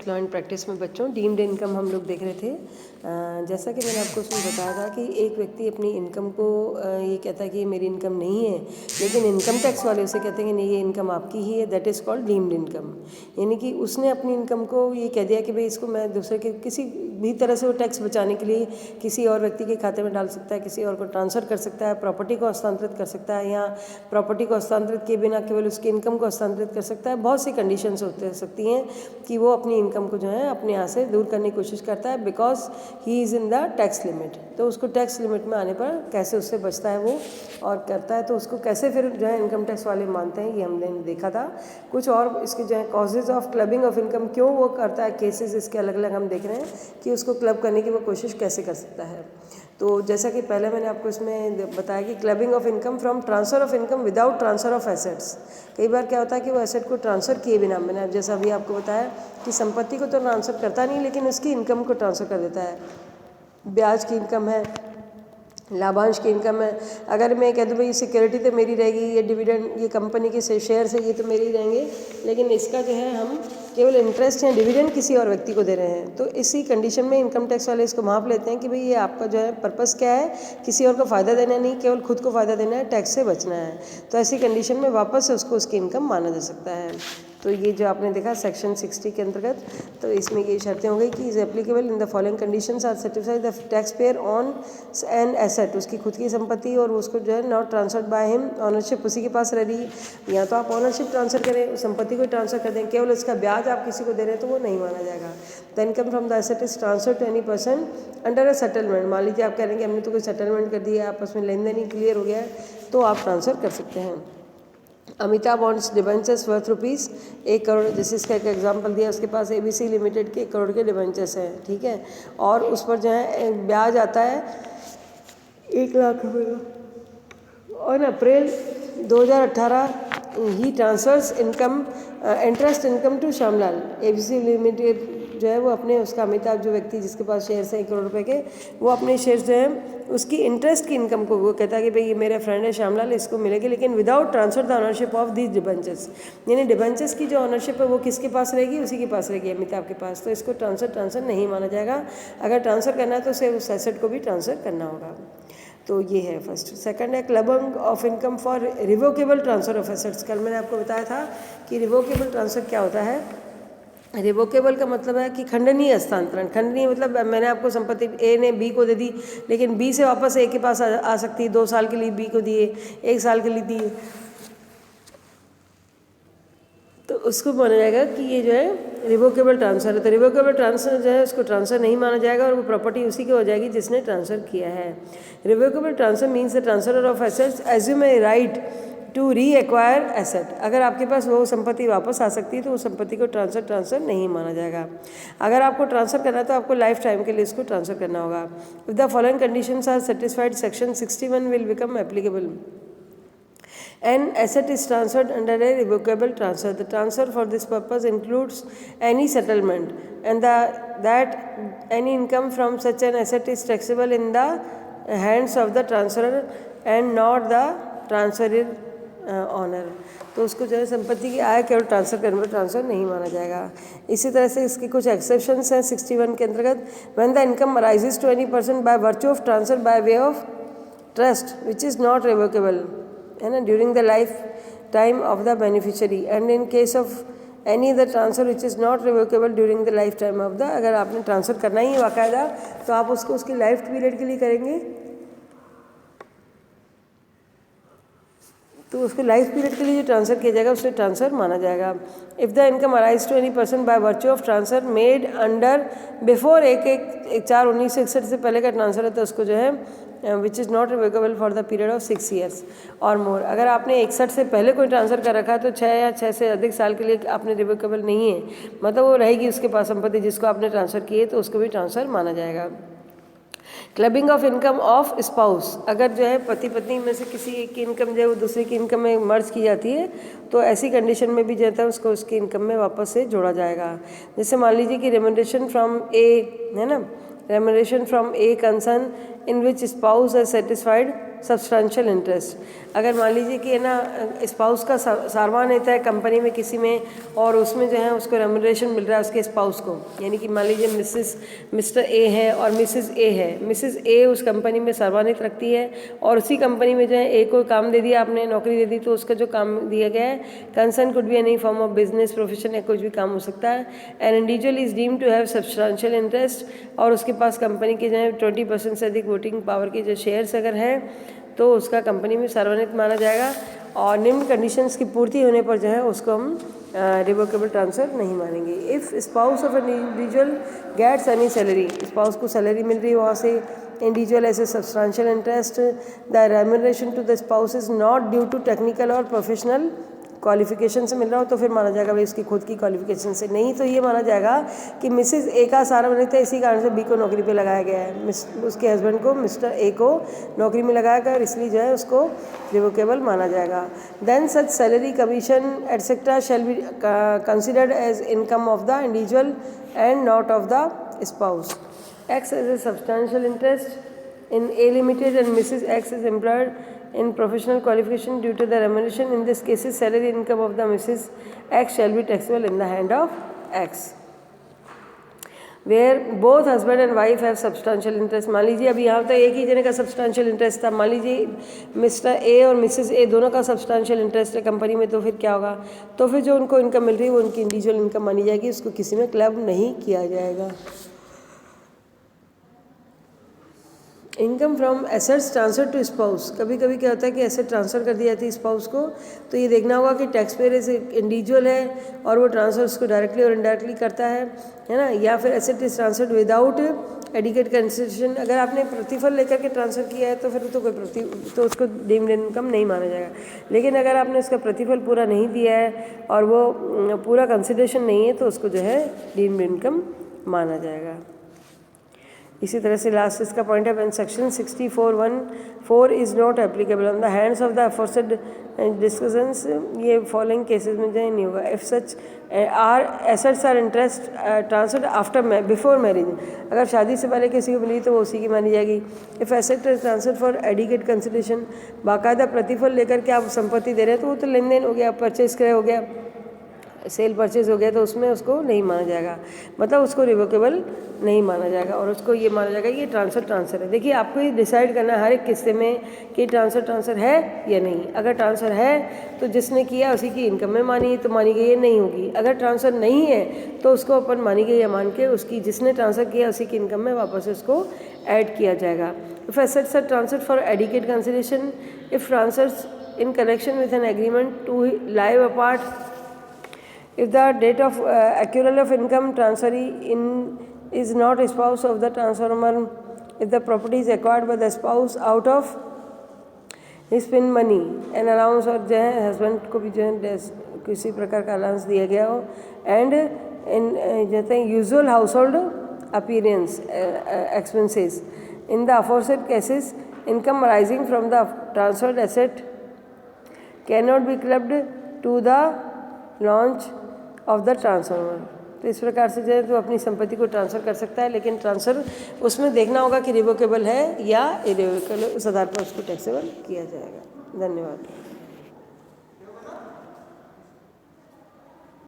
Law and practice में बच्चों deemed income हम लोग देख रहे थे। जैसा कि मैंने आपको उसमें बताया था कि एक व्यक्ति अपनी इनकम को ये कहता है कि ये मेरी इनकम नहीं है, लेकिन इनकम टैक्स वाले उसे कहते हैं कि नहीं ये इनकम आपकी ही है। That is called deemed income. यानी कि उसने अपनी इनकम को ये कह दिया कि भाई इसको मैं दूसरे के किसी भी तरह से वो टैक्स बचाने के लिए किसी और व्यक्ति के खाते में डाल सकता है, किसी और को ट्रांसफ़र कर सकता है, प्रॉपर्टी को हस्तांतरित कर सकता है, या प्रॉपर्टी को हस्तांतरित किए बिना केवल उसकी इनकम को हस्तांतरित कर सकता है। बहुत सी कंडीशंस होते सकती हैं कि वो अपनी इनकम को जो है अपने यहाँ से दूर करने की कोशिश करता है, because he is in the tax limit. तो उसको टैक्स लिमिट में आने पर कैसे उससे बचता है वो और करता है, तो उसको कैसे फिर जो है इनकम टैक्स वाले मानते हैं, ये हमने देखा था। कुछ और इसके जो है causes of clubbing of income, क्यों वो करता है, केसेस इसके अलग अलग हम देख रहे हैं कि उसको क्लब करने की वो कोशिश कैसे कर सकता है। तो जैसा कि पहले मैंने आपको इसमें बताया कि clubbing of income from transfer of income without transfer of assets. कई बार क्या होता है कि वो एसेट को ट्रांसफ़र किए बिना, मैंने जैसा अभी आपको बताया कि संपत्ति को तो ट्रांसफ़र करता नहीं, लेकिन उसकी इनकम को ट्रांसफ़र कर देता है। ब्याज की इनकम है, लाभांश की इनकम है। अगर मैं कह दूँ भाई सिक्योरिटी तो मेरी रहेगी, ये डिविडेंड, ये कंपनी के शेयर से ये तो मेरे ही रहेंगे, लेकिन इसका जो है हम केवल इंटरेस्ट या डिविडेंड किसी और व्यक्ति को दे रहे हैं, तो इसी कंडीशन में इनकम टैक्स वाले इसको माप लेते हैं कि भाई ये आपका जो है पर्पस क्या है, किसी और को फ़ायदा देना नहीं, केवल खुद को फ़ायदा देना है, टैक्स से बचना है। तो ऐसी कंडीशन में वापस से उसको उसकी इनकम माना जा सकता है। तो ये जो आपने देखा सेक्शन 60 के अंतर्गत, तो इसमें ये शर्तें हो गई कि is applicable in the following conditions are satisfied the taxpayer on an asset, उसकी खुद की संपत्ति और उसको जो है not transferred by him, ownership उसी के पास रह रही है, या तो आप ऑनरशिप ट्रांसफ़र करें, उस संपत्ति को ट्रांसफ़र कर दें, केवल उसका ब्याज आप किसी को दे रहे हैं तो वो नहीं माना जाएगा। The income from the asset is transfer to any person under a settlement. मान लीजिए आप कह रहे हैं कि हमने तो कोई सेटलमेंट कर दिया, आपस में लेन देन ही क्लियर हो गया है, तो आप ट्रांसफ़र कर सकते हैं। Amita bonds debentures worth rupees 1 crore, जैसे इसका एक एग्जांपल दिया, उसके पास ABC लिमिटेड के 1 करोड़ के डिबेंचर्स हैं, ठीक है, और उस पर जो है ब्याज आता है 1 लाख रुपये। ऑन अप्रैल 2018 ही transfers income interest income to Shyamlal. ABC limited जो है वो अपने उसका अमिताभ जो व्यक्ति जिसके पास शेयर्स हैं 1 करोड़ रुपए के, वो अपने शेयर्स जो है उसकी इंटरेस्ट की इनकम को वो कहता है कि भाई ये मेरा फ्रेंड है श्यामलाल, इसको मिलेगी, लेकिन without transfer the ownership of these debentures. यानी डिबेंचर्स की जो ऑनरशिप है वो किसके पास रहेगी, उसी के पास रहेगी, अमिताभ के पास। तो इसको ट्रांसफर नहीं माना जाएगा। अगर ट्रांसफ़र करना है तो उसे उस एसेट को भी ट्रांसफ़र करना होगा। तो ये है फर्स्ट। सेकंड है clubbing of income for revocable transfer of assets. कल मैंने आपको बताया था कि रिवोकेबल ट्रांसफ़र क्या होता है। रिवोकेबल का मतलब है कि खंडनीय हस्तांतरण। खंडनीय मतलब मैंने आपको संपत्ति A ने B को दे दी, लेकिन B से वापस A के पास आ सकती है। 2 साल के लिए B को दिए, 1 साल के लिए दिए, तो उसको माना जाएगा कि ये जो है रिवोकेबल ट्रांसफ़र है। तो रिवोकेबल ट्रांसफ़र जो है उसको ट्रांसफ़र नहीं माना जाएगा और वो प्रॉपर्टी उसी की हो जाएगी जिसने ट्रांसफ़र किया है। Revocable transfer means the transfer of assets assume a right to reacquire asset. अगर आपके पास वो संपत्ति वापस आ सकती है तो उस संपत्ति को ट्रांसफ़र नहीं माना जाएगा। अगर आपको ट्रांसफ़र करना है तो आपको लाइफ टाइम के लिए इसको ट्रांसफ़र करना होगा। If the following conditions are satisfied section 61 will become applicable. An asset is transferred under a revocable transfer. The transfer for this purpose includes any settlement, and that any income from such an asset is taxable in the hands of the transferor and not the transferee owner. तो उसको जो है संपत्ति की आय केवल transfer करने पर transfer नहीं माना जाएगा। इसी तरह से इसकी कुछ एक्सेप्शंस हैं 61 के अंतर्गत। When the income arises to any person by virtue of transfer by way of trust which is not revocable, है ना, during the lifetime of the beneficiary, and in case of any other transfer which is not revocable during the lifetime of the, अगर आपने transfer करना ही है बाकायदा तो आप उसको उसकी लाइफ पीरियड के लिए करेंगे, तो उसको लाइफ पीरियड के लिए जो ट्रांसफ़र किया जाएगा उसे ट्रांसफ़र माना जाएगा। If the income arise to any person by virtue of transfer made under before 1/4/1961 से पहले का ट्रांसफ़र है तो उसको जो है विच is not revocable for the period of 6 years और मोर। अगर आपने 61 से पहले कोई ट्रांसफ़र कर रखा है तो 6 या 6 से अधिक साल के लिए आपने रिवोकेबल नहीं है, मतलब वो रहेगी उसके पास संपत्ति जिसको आपने ट्रांसफ़र की है, तो उसको भी ट्रांसफ़र माना जाएगा। Clubbing of income of spouse, अगर जो है पति पत्नी में से किसी एक की इनकम जो है वो दूसरे की इनकम में मर्ज की जाती है तो ऐसी कंडीशन में भी जो है उसको उसकी इनकम में वापस से जोड़ा जाएगा। जैसे मान लीजिए कि रेमुनरेशन फ्रॉम ए, है ना, remuneration from a concern in which spouse है सेटिस्फाइड सब्सटेंशियल इंटरेस्ट। अगर मान लीजिए कि है ना स्पाउस का सारवान रहता है कंपनी में किसी में, और उसमें जो है उसको रेम्यूनरेशन मिल रहा है उसके स्पाउस को, यानी कि मान लीजिए मिस्टर ए है और मिसेस ए है। मिसेस ए उस कंपनी में सर्वानित रखती है और उसी कंपनी में जो है ए को काम दे दिया, आपने नौकरी दे दी, तो उसका जो काम दिया गया है, concern could be any form of business, profession, या कुछ भी काम हो सकता है। An individual is deemed to have substantial interest, और उसके पास कंपनी के जो है 20% से अधिक वोटिंग पावर के जो शेयर्स अगर हैं तो उसका कंपनी में सर्वानित माना जाएगा। और निम्न कंडीशंस की पूर्ति होने पर जो है उसको हम रिवोकेबल ट्रांसफ़र नहीं मानेंगे। If spouse of an individual gets any salary, spouse को सैलरी मिल रही है वहाँ से, individual as a substantial interest, the remuneration to the spouse is not due to technical और प्रोफेशनल क्वालिफिकेशन से मिल रहा हो, तो फिर माना जाएगा भाई उसकी खुद की क्वालिफिकेशन से। नहीं तो ये माना जाएगा कि मिसेस ए का सारा बनता है, इसी कारण से बी को नौकरी पे लगाया गया है, उसके हस्बैंड को मिस्टर ए को नौकरी में लगाया गया, और इसलिए जो है उसको रिवोकेबल माना जाएगा। Then such salary, commission etcetera shall be considered as income of the individual and not of the spouse. X as a substantial interest in A Limited and Mrs. X is employed in professional qualification due to the remuneration. In this case, salary income of the Mrs. X shall be taxable in the hand of X. Where both husband and wife have substantial interest. मान लीजिए अभी यहाँ तो एक ही जने का substantial interest था, मान लीजिए मिस्टर ए और मिसेस ए दोनों का सब्सटेंशियल इंटरेस्ट है कंपनी में, तो फिर क्या होगा, तो फिर जो उनको इनकम मिल रही है वो उनकी इंडिविजुअल इनकम मानी जाएगी, उसको किसी में क्लब नहीं किया जाएगा। Income from assets transfer to spouse, कभी कभी क्या होता है कि एसेट ट्रांसफ़र कर दी जाती है स्पाउस को, तो ये देखना होगा कि टैक्स पेयर इज इंडिविजुअल है और वो ट्रांसफर उसको डायरेक्टली और इनडायरेक्टली करता है ना, या फिर asset is transferred without adequate consideration. अगर आपने प्रतिफल लेकर के ट्रांसफ़र किया है तो फिर तो उसको डीम्ड इनकम नहीं माना जाएगा। लेकिन अगर आपने उसका प्रतिफल पूरा नहीं दिया है और वो पूरा कंसिडरेशन नहीं है तो उसको जो है डीम्ड इनकम माना जाएगा। इसी तरह से लास्ट इसका पॉइंट है, section 64(1)(4) is not applicable on the hands of the aforesaid discussions, ये फॉलोइंग केसेस में जो नहीं होगा। If such are assets or interest transferred after before marriage, अगर शादी से पहले किसी को मिली तो वो उसी की मानी जाएगी। If asset transfer for adequate consideration, बाकायदा प्रतिफल लेकर के आप संपत्ति दे रहे हैं तो वो तो लेन देन हो गया, परचेज क्रय हो गया, सेल परचेज हो गया, तो उसमें उसको नहीं माना जाएगा, मतलब उसको रिवोकेबल नहीं माना जाएगा, और उसको ये माना जाएगा कि ये ट्रांसफ़र है। देखिए आपको ये डिसाइड करना है हर एक किस्से में कि ट्रांसफ़र है या नहीं। अगर ट्रांसफ़र है तो जिसने किया उसी की इनकम में मानी तो मानी गई है, नहीं होगी। अगर ट्रांसफ़र नहीं है तो उसको अपन मानी गई है मान के उसकी जिसने ट्रांसफ़र किया उसी की इनकम में वापस उसको ऐड किया जाएगा। If assets are transfer for adequate consideration, if transfers in connection with an agreement to live apart, if the date of accrual of income transferee is not a spouse of the transformer, if the property is acquired by the spouse out of his pin money and allowance, और जो है husband को भी जो है किसी प्रकार का अलाउंस दिया गया हो, एंड इन जैसे usual household appearance expenses, in the aforesaid cases income arising from the transferred asset can not be clubbed to the launch of the transformer. तो इस प्रकार से जो है तो अपनी संपत्ति को ट्रांसफ़र कर सकता है, लेकिन ट्रांसफ़र उसमें देखना होगा कि रिवोकेबल है या इरिवोकेबल, उस आधार पर उसको टैक्सेबल किया जाएगा। धन्यवाद।